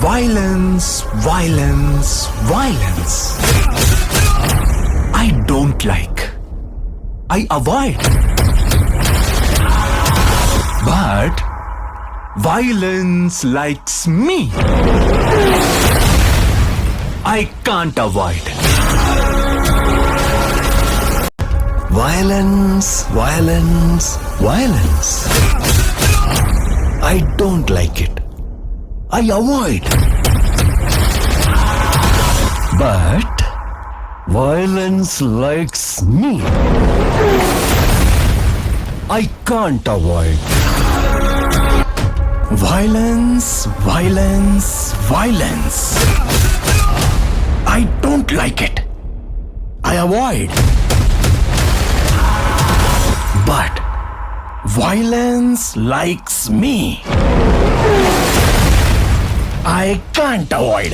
Violence, violence, violence. I don't like. I avoid. But violence likes me. I can't avoid. Violence, violence, violence. I don't like it. I avoid. But violence likes me. I can't avoid. Violence, violence, violence. I don't like it. I avoid. But violence likes me. I can't avoid.